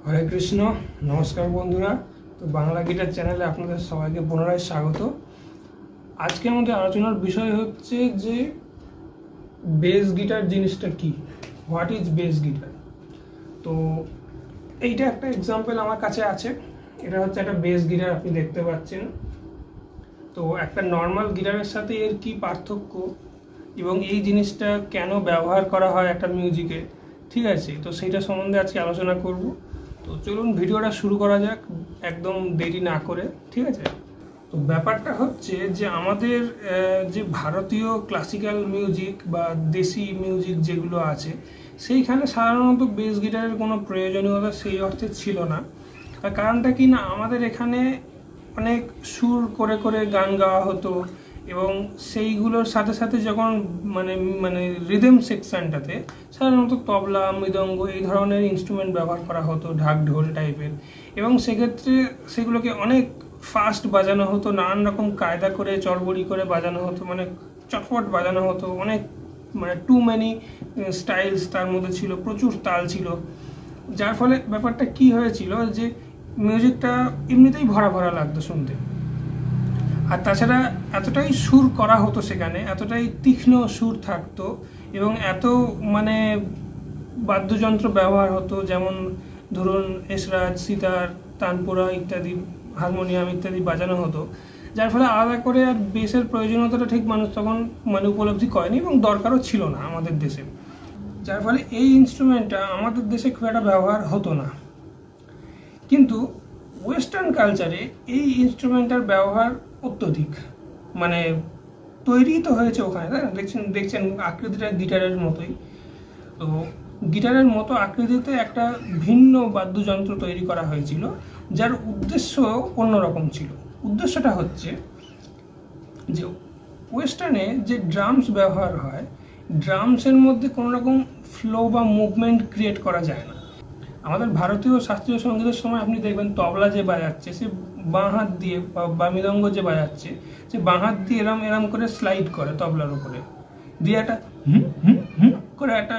হরে কৃষ্ণ। নমস্কার বন্ধুরা। তো বাংলা গিটার চ্যানেলে আপনাদের সবাইকে পুনরায় স্বাগত। আজকে আমাদের আলোচনার বিষয় হচ্ছে যে বেস গিটার জিনিসটা কি, হোয়াট ইজ বেস গিটার। তো এইটা একটা এক্সাম্পল আমার কাছে আছে। এটা হচ্ছে একটা বেস গিটার, আপনি দেখতে পাচ্ছেন। তো একটা নর্মাল গিটারের সাথে এর কি পার্থক্য এবং এই জিনিসটা কেন ব্যবহার করা হয় একটা মিউজিকে, ঠিক আছে, তো সেইটা সম্বন্ধে আজকে আলোচনা করব। তো চলুন ভিডিওটা শুরু করা যাক, একদম দেরি না করে, ঠিক আছে। তো ব্যাপারটা হচ্ছে যে আমাদের যে ভারতীয় ক্লাসিক্যাল মিউজিক বা দেশি মিউজিক যেগুলো আছে, সেইখানে সাধারণত বেস গিটারের কোনো প্রয়োজনীয়তা সেই অর্থে ছিল না। তার কারণটা কি না, আমাদের এখানে অনেক সুর করে করে গান গাওয়া হতো এবং সেইগুলোর সাথে সাথে যখন মানে মানে রিদম সেকশনটাতে সাধারণত তবলা, মৃদঙ্গ এই ধরনের ইনস্ট্রুমেন্ট ব্যবহার করা হতো, ঢাক ঢোল টাইপের, এবং সেক্ষেত্রে সেগুলোকে অনেক ফাস্ট বাজানো হতো, নানান রকম কায়দা করে চড়বড়ি করে বাজানো হতো, মানে চটপট বাজানো হতো, অনেক মানে টু ম্যানি স্টাইলস তার মধ্যে ছিল, প্রচুর তাল ছিল। যার ফলে ব্যাপারটা কি হয়েছিল যে মিউজিকটা এমনিতেই ভরা ভরা লাগতো শুনতে। আর তাছাড়া এতটাই সুর করা হতো সেখানে, এতটাই তীক্ষ্ণ সুর থাকতো এবং এত মানে বাদ্যযন্ত্র ব্যবহার হতো, যেমন ধরুন এসরাজ, সিতার, তানপুরা ইত্যাদি, হারমোনিয়াম ইত্যাদি বাজানো হতো। যার ফলে আলাদা করে আর বেসের প্রয়োজনীয়তাটা ঠিক মানুষ তখন মানে উপলব্ধি করেনি এবং দরকারও ছিল না আমাদের দেশে। যার ফলে এই ইনস্ট্রুমেন্টটা আমাদের দেশে খুব একটা ব্যবহার হতো না। কিন্তু ওয়েস্টার্ন কালচারে এই ইনস্ট্রুমেন্টটার ব্যবহার অত্যধিক, মানে তৈরি তো হয়েছে ওখানে, তাই না? দেখছেন আকৃতিটা গিটারের মতোই। তো গিটারের মতো আকৃতিতে একটা ভিন্ন বাদ্যযন্ত্র তৈরি করা হয়েছিল, যার উদ্দেশ্য অন্যরকম ছিল। উদ্দেশ্যটা হচ্ছে যে ওয়েস্টার্নে যে ড্রামস ব্যবহার হয়, ড্রামসের মধ্যে কোনো রকম ফ্লো বা মুভমেন্ট ক্রিয়েট করা যায় না। আমাদের ভারতীয় শাস্ত্রীয় সঙ্গীতের সময় আপনি দেখবেন তবলা যে বাজাচ্ছে সে বাঁ হাত দিয়ে, বা মৃদঙ্গ যে বাজাচ্ছে সে বাঁ হাত দিয়ে এরম এরম করে স্লাইড করে তবলার উপরে দিয়ে একটা হুম হুম হুম করে একটা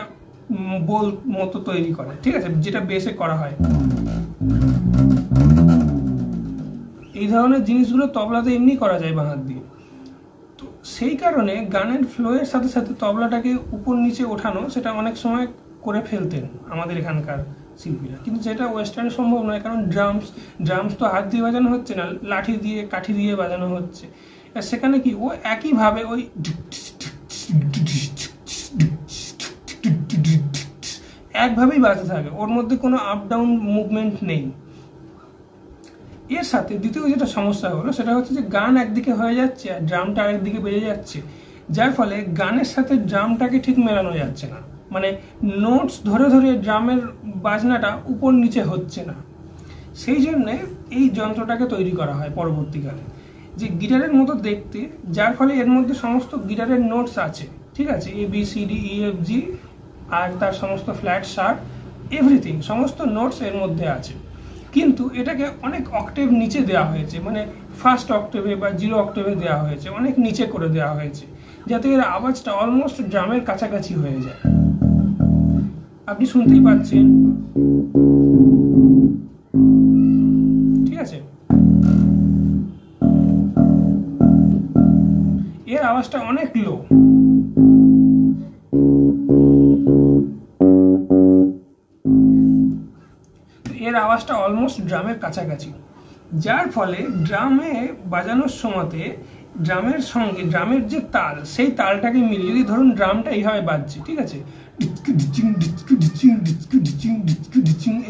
বোল মতো তৈরি করে, ঠিক আছে, যেটা বেসে করা হয়। এই ধরনের জিনিসগুলো তবলাতে এমনি করা যায় বাঁ হাত দিয়ে। তো সেই কারণে গানের ফ্লোয়ের সাথে সাথে তবলাটাকে উপর নিচে ওঠানো সেটা অনেক সময় করে ফেলতেন আমাদের এখানকার শিল্পীরা, কিন্তু যেটা ওয়েস্টার্নে সম্ভব নয়, কারণ ড্রামস তো হাত দিয়ে বাজানো হচ্ছে না, লাঠি দিয়ে কাঠি দিয়ে বাজানো হচ্ছে। আর সেখানে কি ও একইভাবে ওই একভাবেই বাজতে থাকে, ওর মধ্যে কোনো আপ ডাউন মুভমেন্ট নেই। এর সাথে দ্বিতীয় যেটা সমস্যা হলো সেটা হচ্ছে যে গান একদিকে হয়ে যাচ্ছে আর ড্রামটা আরেকদিকে বেজে যাচ্ছে, যার ফলে গানের সাথে ড্রামটাকে ঠিক মেলানো যাচ্ছে না, মানে নোটস ধরে ধরে ড্রামের বাজনাটা উপর নিচে হচ্ছে না। সেই জন্যে এই যন্ত্রটাকে তৈরি করা হয় পরবর্তীকালে, যে গিটারের মতো দেখতে, যার ফলে এর মধ্যে সমস্ত গিটারের নোটস আছে, ঠিক আছে, ABCDEFG আর তার সমস্ত ফ্ল্যাট শার্প এভরিথিং, সমস্ত নোটস এর মধ্যে আছে। কিন্তু এটাকে অনেক অক্টেভ নিচে দেওয়া হয়েছে, মানে ফার্স্ট অক্টেভে বা 0 অক্টেভে দেওয়া হয়েছে, অনেক নিচে করে দেওয়া হয়েছে, যাতে এর আওয়াজটা অলমোস্ট ড্রামের কাছাকাছি হয়ে যায়। আপনি শুনতেই পাচ্ছেন, ঠিক আছে, এর আওয়াজটা অনেক লো। এর আওয়াজটা অলমোস্ট ড্রামের কাছাকাছি, যার ফলে ড্রামে বাজানোর সময়তে ড্রামের সঙ্গে ড্রামের যে তাল, সেই তালটাকে মিলিয়ে, যদি ধরুন ড্রামটা এইভাবে বাজছে, ঠিক আছে,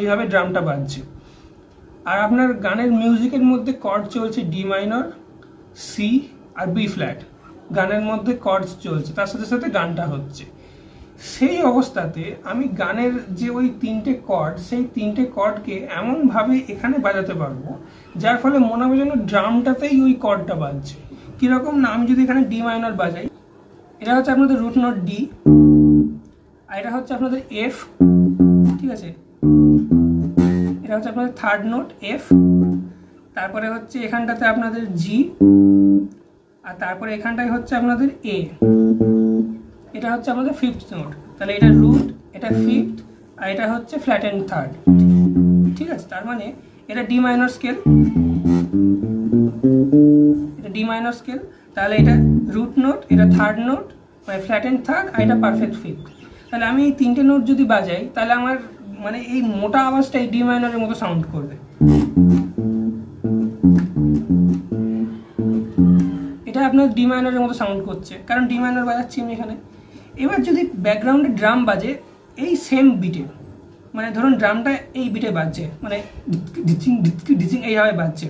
এইভাবে ড্রামটা বাজছে, আর আপনার গানের মিউজিকের মধ্যে কর্ড চলছে ডি মাইনর, সি আর বি ফ্ল্যাট, গানের মধ্যে কর্ড চলছে, তার সাথে সাথে গানটা হচ্ছে। সেই অবস্থাতে আমি গানের যে ওই 3টে কর্ড, সেই 3টে কর্ডকে এমনভাবে এখানে বাজাতে পারবো যার ফলে মনে হবে যেন ড্রামটাতেই ওই কর্ডটা বাজছে। কীরকম না, আমি যদি এখানে ডি মাইনর বাজাই, এটা হচ্ছে আপনাদের রুট নোট ডি, আর এটা হচ্ছে আপনাদের এফ, ঠিক আছে, এটা হচ্ছে আপনাদের থার্ড নোট এফ, তারপরে হচ্ছে এখানটাতে আপনাদের জি, আর তারপরে এখানটায় হচ্ছে আপনাদের এ, এটা হচ্ছে আমাদের ফিফথ নোট। তাহলে এটা রুট, এটা ফিফথ, আর এটা হচ্ছে ফ্ল্যাট এন্ড থার্ড। ঠিক আছে, তার মানে এটা ডি মাইনর স্কেল, এটা ডি মাইনর স্কেল, তাহলে এটা রুট নোট, এটা থার্ড নোট মানে ফ্ল্যাট এন্ড থার্ড, আর এটা পারফেক্ট ফিফথ। তাহলে আমি এই তিনটে নোট যদি বাজাই তাহলে আমার মানে এই মোটা আওয়াজটা এই ডি মাইনরের মতো সাউন্ড করবে। এটা আপনার ডি মাইনরের মতো সাউন্ড করছে, কারণ ডি মাইনর বাজাচ্ছি আমি এখানে। এবার যদি ব্যাকগ্রাউন্ডে ড্রাম বাজে এই সেম বিটে, মানে ধরুন ড্রামটা এই বিটে বাজছে, মানে ডিচিং ডিচিং ডিচিং এইভাবে বাজছে,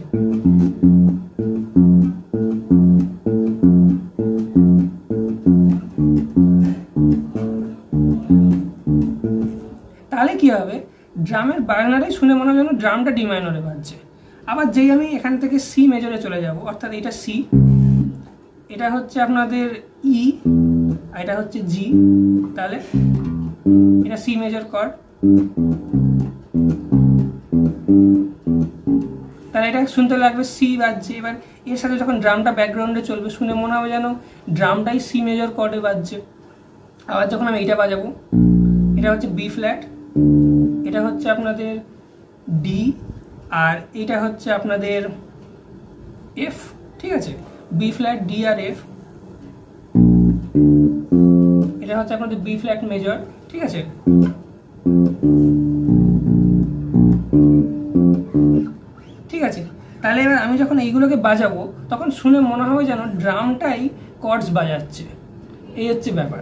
তাহলে কি হবে, ড্রামের বাজনাটাই শুনে মনে হবে যেন ড্রামটা ডি মাইনরে বাজছে। আবার যেই আমি এখান থেকে সি মেজরে চলে যাব, অর্থাৎ এটা সি, এটা হচ্ছে আপনাদের ই, আর এটা হচ্ছে জি, তাহলে এটা সি মেজর কর্ড, তাহলে এটা শুনতে লাগবে সি বাজছে। এবার এর সাথে যখন ড্রামটা ব্যাকগ্রাউন্ডে চলবে শুনে মনে হবে যেন ড্রামটাই সি মেজর কর্ডে বাজছে। আবার যখন আমি এইটা বাজাবো, এটা হচ্ছে বি ফ্ল্যাট, এটা হচ্ছে আপনাদের ডি, আর এটা হচ্ছে আপনাদের এফ, ঠিক আছে, বি ফ্ল্যাট ডি আর এফ, এটা হচ্ছে আপনাদের বি ফ্ল্যাট মেজর, ঠিক আছে। ঠিক আছে, তাহলে এবার আমি যখন এইগুলোকে বাজাবো তখন শুনে মনে হবে যেন ড্রামটাই কর্ডস বাজাচ্ছে। এই হচ্ছে ব্যাপার,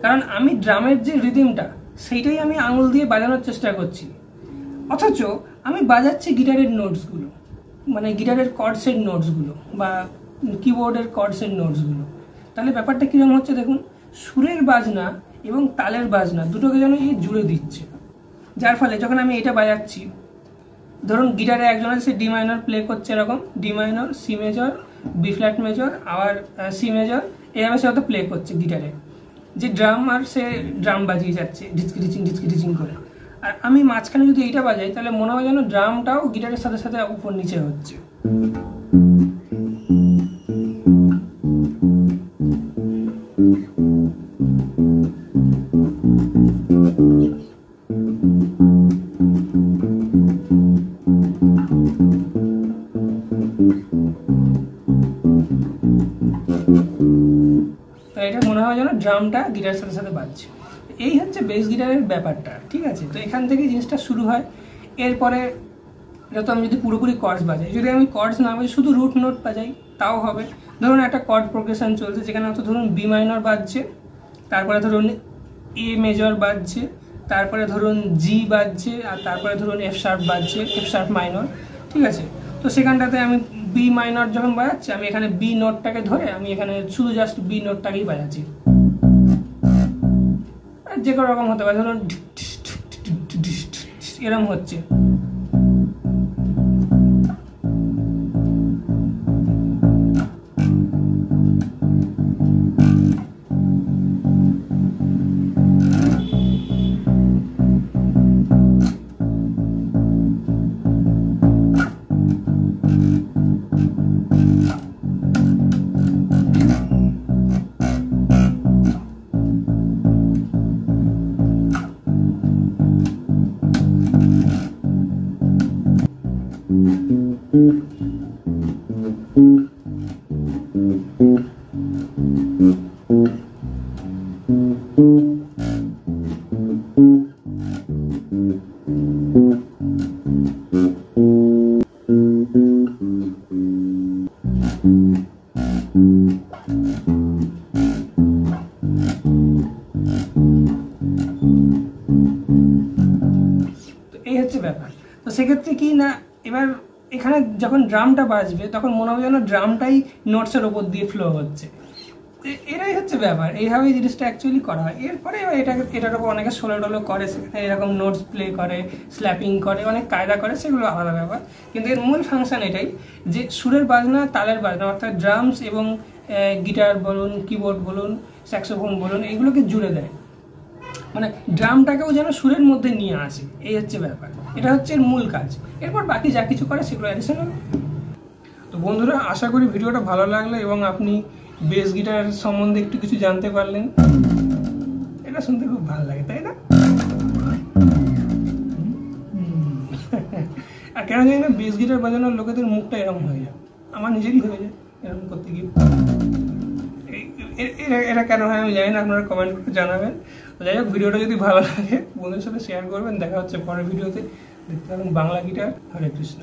কারণ আমি ড্রামের যে রিদিমটা সেইটাই আমি আঙুল দিয়ে বাজানোর চেষ্টা করছি, অথচ আমি বাজাচ্ছি গিটারের নোটসগুলো, মানে গিটারের কর্ডসের নোটসগুলো বা কিবোর্ডের কর্ডসের নোটসগুলো। তাহলে ব্যাপারটা কীরকম হচ্ছে দেখুন, সুরের বাজনা এবং তালের বাজনা দুটোকে যেন এই জুড়ে দিচ্ছে, যার ফলে যখন আমি এটা বাজাচ্ছি, ধরুন গিটারে একজন আছে সে ডি মাইনর প্লে করছে, এরকম D minor, C major, B flat major, আবার সি মেজর, এইভাবে সে হয়তো প্লে করছে গিটারে, যে ড্রাম আর সে ড্রাম বাজিয়ে যাচ্ছে ডিচকি ডিচিং করে। আর আমি মাঝখানে যদি এইটা বাজাই তাহলে মনে হয় যেন ড্রামটাও গিটারের সাথে সাথে উপর নিচে হচ্ছে। এটা মনে হয় যেন ড্রামটা গিটারের সাথে সাথে বাজছে। এই হচ্ছে বেস গিটারের ব্যাপারটা, ঠিক আছে। তো এখান থেকে জিনিসটা শুরু হয়। এরপরে এটা তো আমি যদি পুরোপুরি কর্ডস বাজাই, যদি আমি কর্ডস না বাজাই শুধু রুট নোট বাজাই তাও হবে। ধরুন একটা কর্ড প্রোগ্রেশন চলছে যেখানে হয়তো ধরুন বি মাইনর বাজছে, তারপরে ধরুন এ মেজর বাজছে, তারপরে ধরুন জি বাজছে, আর তারপরে ধরুন এফ শার্প বাজছে, এফ শার্প মাইনর, ঠিক আছে। তো সেখানটাতে আমি বি মাইনর যখন বাজাচ্ছি আমি এখানে বি নোটটাকে ধরে আমি এখানে শুধু জাস্ট বি নোটটাকেই বাজাচ্ছি, যে কোনো রকম হতে পারে, ধরুন এরকম হচ্ছে। এই হচ্ছে ব্যাপার। তো সেক্ষেত্রে কি না, এবার এখানে যখন ড্রামটা বাজবে তখন মনে হবে যেন ড্রামটাই নোটসের ওপর দিয়ে ফ্লো হচ্ছে। এটাই হচ্ছে ব্যাপার, এইভাবেই জিনিসটা অ্যাকচুয়ালি করা হয়। এরপরে এটার উপর অনেকে সোলো টোলো করে, সেখানে এরকম নোটস প্লে করে, স্ল্যাপিং করে, অনেক কায়দা করে, সেগুলো আলাদা ব্যাপার। কিন্তু এর মূল ফাংশন এটাই যে সুরের বাজনা তালের বাজনা, অর্থাৎ ড্রামস এবং গিটার বলুন, কিবোর্ড বলুন, স্যাক্সোফোন বলুন, এগুলোকে জুড়ে দেয়, মানে ড্রামটাকেও যেন সুরের মধ্যে নিয়ে আসে। এই হচ্ছে ব্যাপার, এটা হচ্ছে এর মূল কাজ। এরপর বাকি যা কিছু করে সেগুলো অ্যাডিশনাল। তো বন্ধুরা, আশা করি ভিডিওটা ভালো লাগলো এবং আপনি বেস গিটার সম্বন্ধে একটু কিছু জানতে পারলেন। এটা শুনতে খুব ভালো লাগে, তাই না? জানি না বেস গিটার বাজানোর লোকেদের মুখটা এরকম হয়ে যায়, আমার নিজেরই হয়ে যায় এরকম করতে গিয়ে। এটা কেন হয় আমি জানি না, আপনারা কমেন্ট করে জানাবেন। যাই হোক, ভিডিওটা যদি ভালো লাগে বন্ধুদের সাথে শেয়ার করবেন। দেখা হচ্ছে পরের ভিডিওতে। দেখতে থাকুন বাংলা গিটার। হরে কৃষ্ণ।